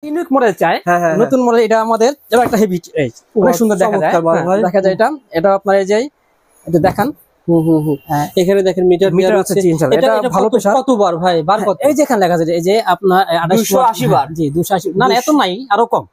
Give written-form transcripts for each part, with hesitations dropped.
Unique model চাই, নতুন model এটা আমাদের যেমন একটা হেভি অনেক সুন্দর দেখা যায়, দেখা যায় এটা আপনার এই যে এটা দেখান। এখানে দেখেন মিটার আছে, এটা ভালো প্রেসার। কতবার ভাই বার কত? এই যে এখানে লেখা আছে এই যে আপনার 280 বার। জি 280 না এত নাই, আরো কম।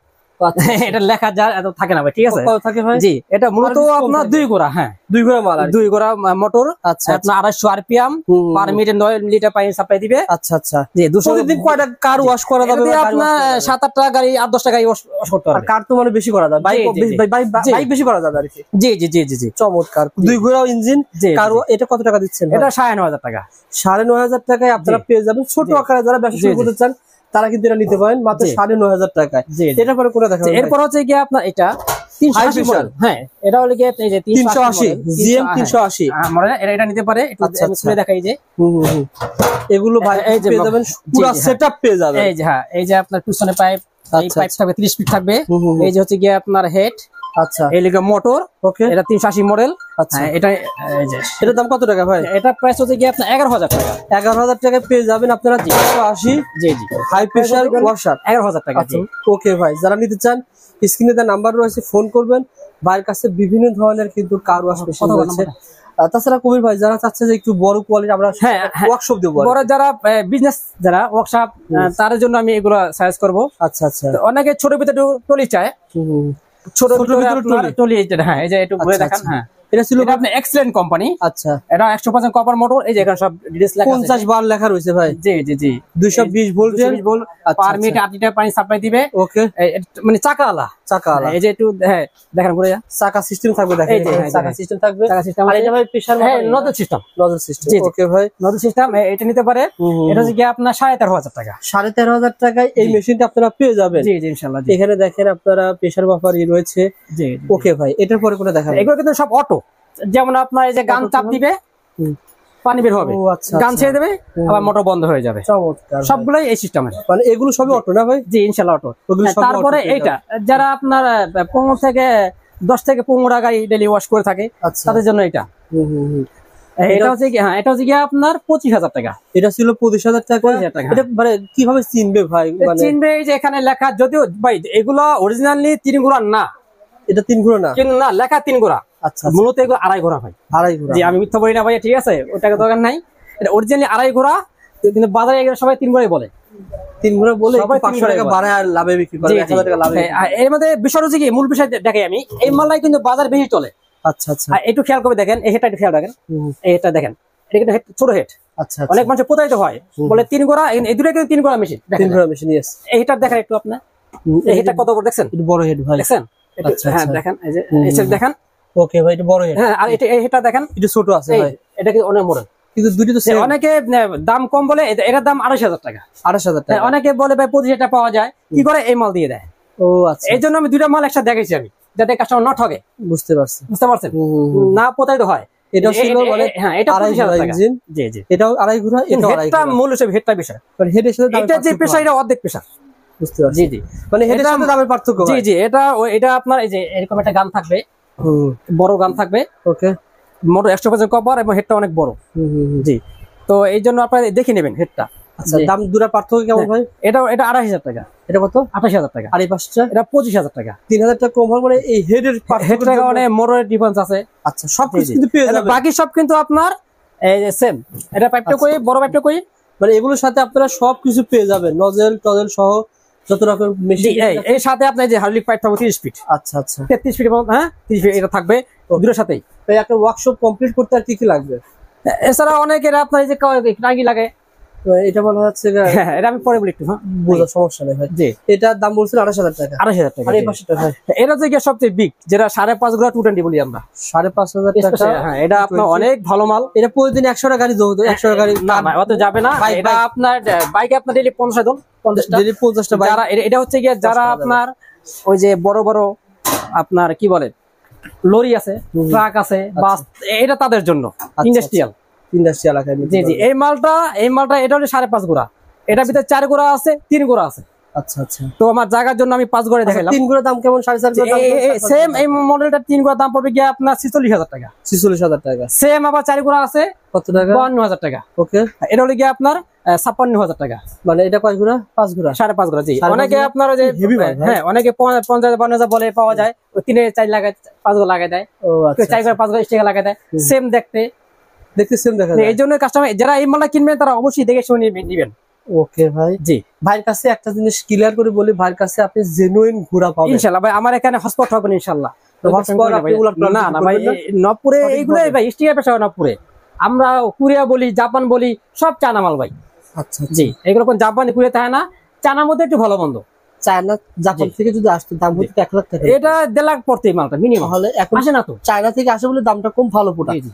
এটা লেখা যা এত থাকে না ভাই, ঠিক আছে? কত থাকে ভাই? জি এটা মূলত আপনার 2 গোড়া, হ্যাঁ 2 গোড়া মাল, 2 গোড়া মোটর। আচ্ছা আপনার 250 আরপিএম পার মিনিটে 9 লিটার পানি সাপ্লাই দিবে। আচ্ছা আচ্ছা। জি 200 প্রতিদিন কয়টা কার ওয়াশ করা যাবে? আপনার 7-8টা গাড়ি 8-10টা গাড়ি ওয়াশ করতে পারবে। কার তো মানে বেশি করা যাবে, বাইক বেশি করা যাবে আর কি। জি জি জি জি জি চমৎকার। 2 গোড়া ইঞ্জিন কার। এটা কত টাকা দিচ্ছেন? এটা 9500 টাকা। 9500 টাকায় আপনারা পেয়ে যাবেন। ছোট আকারে যারা ব্যবসা শুরু করতে চান তারা কিন্তু এটা নিতে পারেন মাত্র 9500 টাকায়। এটার পরে কোনটা দেখাবো? এরপর হচ্ছে কি আপনার এটা 380 মডেল। হ্যাঁ এটা হলো কি এই যে 380 জিএম 380 মডেল, এটা নিতে পারে। একটু খুলে দেখাই যে এগুলো ভাই এই যে পেয়ে যাবেন, পুরো সেটআপ পেয়ে যাবেন। এই যে হ্যাঁ এই যে আপনার পিছনে পাইপ, এই পাইপ থাকবে 30 ফিট থাকবে। এই যে হচ্ছে কি আপনার হেড, আচ্ছা এই লিগা মোটর। ওকে এটা 380 মডেল। আচ্ছা এটা এই যে এটার দাম কত টাকা ভাই? এটা প্রাইস হচ্ছে কি আপনার 11000 টাকা। 11000 টাকায় পেয়ে যাবেন আপনারা 380। জি জি হাই প্রেসার ওয়াশার 11000 টাকা। ওকে ভাই, যারা নিতে চান স্ক্রিনে তার নাম্বার রয়েছে, ফোন করবেন। ভাইয়ের কাছে বিভিন্ন ধরনের কিন্তু কার ওয়াশ মেশিন রয়েছে। তাছাড়া কবির ভাই যারা চাচ্ছে যে একটু বড় কোয়ালিটি আমরা ওয়ার্কশপ দেব, বড় যারা বিজনেস যারা ওয়ার্কশপ, তার জন্য আমি এগুলো সাজেস্ট করব। আচ্ছা আচ্ছা। অনেকে ছোট ভিতরে টলি চায়, ছোট ভিতরে টলি। হ্যাঁ এই যে একটু ঘুরে দেখান। হ্যাঁ এটা ছিল আপনার এক্সেলেন্ট কোম্পানি। আচ্ছা এটা 100% কপার মোটর। এই যে এখানে সব ডিটেইলস লেখা আছে, 50 বার লেখা রয়েছে ভাই। জি জি জি 220 ভোল্ট পার মিনিট 8 লিটার পানি সাপ্লাই দিবে। ওকে মানে চাকাওয়ালা। এই যে একটু হ্যাঁ দেখেন ঘুরে চাকা সিস্টেম থাকবে, দেখেন এই যে চাকা সিস্টেম থাকবে। চাকা সিস্টেম আর এটা ভাই প্রেসার নজল সিস্টেম। ওকে ভাই নজল সিস্টেম এটা নিতে পারে। এটা হচ্ছে কি আপনার 13500 টাকা। 13500 টাকায় এই মেশিনটা আপনারা পেয়ে যাবেন। জি জি ইনশাআল্লাহ। এখানে দেখেন আপনারা প্রেসার বাফার রয়েছে। জি ওকে ভাই, এটার পরে কোনটা দেখাবেন? এগুলো কিন্তু সব অটো। যেমন আপনার এই যে গান চাপ দিবে, পানি বের হবে, গান ছেড়ে দেবে, আবার মোটর বন্ধ হয়ে যাবে। চমৎকার, সবগুলাই এই সিস্টেমের। মানে এগুলো সবই অটো না ভাই? জি ইনশাআল্লাহ অটো। তারপরে এইটা যারা আপনার 15 থেকে 10 থেকে 15টা গাড়ি ডেইলি ওয়াশ করে থাকে, তাদের জন্য এটা। এটা হচ্ছে কি, হ্যাঁ এটা হচ্ছে কি আপনার 25000 টাকা। এটা ছিল 25000 টাকা। এটা মানে কিভাবে চিনবে ভাই? মানে চিনবে এই যে এখানে লেখা, যদিও ভাই এগুলো অরিজিনালি 3 ঘোড়া না, এটা 3 ঘোড়া না, কিন্তু না লেখা 3 ঘোড়া। আচ্ছা মূলত এগুলো 2.5 ঘোড়া ভাই। 2.5 ঘোড়া। জি আমি মিথ্যা বলি না ভাই, ঠিক আছে? ওটাকে দরকার নাই, এটা অরিজিনালি 2.5 ঘোড়া, কিন্তু বাজারে এগুলো সবাই 3 ঘোড়াই বলে। 3 ঘোড়া বলে 500 টাকা বাড়ায় আর লাভে বিক্রি করে, 1000 টাকা লাভে। এর মধ্যে বিষয় হচ্ছে কি, মূল বিষয় দেখাই আমি, এই মালটাই কিন্তু বাজার বেশি চলে। আচ্ছা আচ্ছা। একটু খেয়াল করে দেখেন, এই হেডটা একটু খেয়াল রাখেন, এই হেডটা দেখেন, এটা কিন্তু ছোট হেড। আচ্ছা অনেক মানুষ প্রতারিত হয়, বলে 3 ঘোড়া, এই দুটো কিন্তু 3 ঘোড়া মেশিন। 3 ঘোড়া মেশিন, ইয়েস। এই হেডটা দেখেন একটু আপনার, এই হেডটা কত বড় দেখছেন? এটা বড় হেড ভাই, দেখছেন? হ্যাঁ দেখেন, এই যে এই দেখেন। ওকে ভাই, এটা বড় হেড। হ্যাঁ আর এই হেডটা দেখেন, এটা ছোট আছে ভাই। এটা কি অনেক বড়, কিন্তু দুটো তো সেম। অনেকে দাম কম বলে, এটার দাম 28000 টাকা। 28000 টাকা। অনেকে বলে ভাই 25000 টাকা পাওয়া যায়, কি করে? এই মাল দিয়ে দেয়। ও আচ্ছা, এই জন্য আমি দুইটা মাল একসাথে দেখাইছি আমি, যাতে কাস্টমার না ঠকে। বুঝতে পারছেন? না প্রতারিত হয়। এটা ছিল মানে হ্যাঁ এটা 25000 টাকা। জি জি এটাও 2.5 ঘোড়া, এটাও 2.5 ঘোড়া। মূল হিসেবে হেডটা বিষয়, মানে হেডের সাথে এটা যে প্রেসার, এটা অর্ধেক প্রেসার। বুঝতে পারছি। জি জি, মানে হেডের সাথে দামের পার্থক্য। জি জি এটা আপনার এই যে এরকম একটা গান থাকবে, বড় গান থাকবে। ওকে মোটর 100% কপার এবং হেডটা অনেক বড়। জি তো এই জন্য আপনারা দেখে নেবেন হেডটা। আচ্ছা, দাম দুটো পার্থক্য কেমন ভাই? এটা 28000 টাকা। এটা কত? 28000 টাকা। আর এই পাঁচটা এটা 25000 টাকা। 3000 টাকা কম হয়, মানে এই হেডের হেডটা মানে মোটরের ডিফারেন্স আছে। আচ্ছা, সব কিছু কিন্তু পেয়ে যাবেন। বাকি সব কিন্তু আপনার এই যে সেম। এটা পাইপটা কই, বড় পাইপটা কই, মানে এগুলোর সাথে আপনারা সবকিছু পেয়ে যাবেন, নজেল টজেল সহ যত রকম মেশিন। এই সাথে আপনার যে হাইড্রোলিক পাইপ থাকবে 30 ফিট। আচ্ছা আচ্ছা, 33 ফিট। হ্যাঁ 30 ফিট এটা থাকবে দুটোর সাথেই। ভাই একটা ওয়ার্কশপ কমপ্লিট করতে আর কি কি লাগবে? এছাড়া অনেকের আপনার এই যে টাঙ্গি লাগে, এটা বলা হচ্ছে, এটা আমি পরে বলি একটু। হ্যাঁ বুঝা সমস্যা নেই ভাই। জি, এটার দাম বলছিল 28000 টাকা। 28000 টাকা। আর এই পাশেটা ভাই, এটা থেকে সবচেয়ে বিগ, যেটা 5.5 ঘোড়া 220 বলি আমরা, 5500 টাকা। হ্যাঁ এটা আপনার অনেক ভালো মাল। এটা প্রতিদিন 100 টা গাড়ি দৌড়, 100 টা গাড়ি না অত যাবে না। এটা আপনার বাইকে আপনার ডেইলি 50 জন, 50টা ডেইলি 50টা বাইক। যারা এটা হচ্ছে গিয়ে যারা আপনার ওই যে বড় বড় আপনার কি বলে লরি আছে, ট্রাক আছে, বাস, এটা তাদের জন্য ইন্ডাস্ট্রিয়াল এলাকায়। জি জি এই মালটা এটা হলো 5.5 ঘোড়া। এটার ভিতরে 4 ঘোড়া আছে, 3 ঘোড়া আছে। আচ্ছা আচ্ছা। তো আমার জায়গার জন্য আমি 5 ঘরে দেখাইলাম। 3 ঘরের দাম কেমন? 4.5 ঘরের দাম সেম এই মডেলটা 3 ঘরের দাম পড়বে গিয়ে আপনার 46000 টাকা। 46000 টাকা। সেম আবার 4 ঘোড়া আছে কত টাকা? 52000 টাকা। ওকে, এটা হলো গিয়ে আপনার 56000 টাকা। মানে এটা কয় ঘোড়া? 5 ঘোড়া, 5.5 ঘোড়া। জি, 5.5 অনেকে আপনার ওই যে হ্যাঁ অনেকে 50-52 বলে পাওয়া যায়, ওই 3-4 লাগায় 5 ঘোড়া লাগায় দেয়। ও আচ্ছা, 4 ঘোড়া 5 ঘোড়া স্টিকার লাগায় দেয়, সেম দেখতে সেম দেখা যায়। এই জন্য কাস্টমার যারা এই মালটা কিনবেন তারা অবশ্যই দেখে শুনে নেবেন। ওকে ভাই, জি। ভাইয়ের কাছে একটা জিনিস ক্লিয়ার করে বলি, ভাইয়ের কাছে আপনি জেনুইন ঘোড়া পাবেন ইনশাআল্লাহ ভাই। আমার এখানে হসপট হবে ইনশাআল্লাহ। না না ভাই, নবপুরে এইগুলো ভাই স্টিকার পেশা নবপুরে। আমরা কোরিয়া বলি, জাপান বলি, সব চায়না মাল ভাই। আচ্ছা জি, এগুলো কোন জাপানি কোরিয়া থাকে না, চায়নার মধ্যে একটু ভালো মন্দ। চায়না জাপান থেকে যদি আসতো দাম হতো 1 লাখ টাকা। এটা 1.5 লাখ পড়তে মালটা মিনিমাম, তাহলে এখন আসে না তো। চায়না থেকে আসে বলে দামটা কম, ভালো প্রোডাক্ট।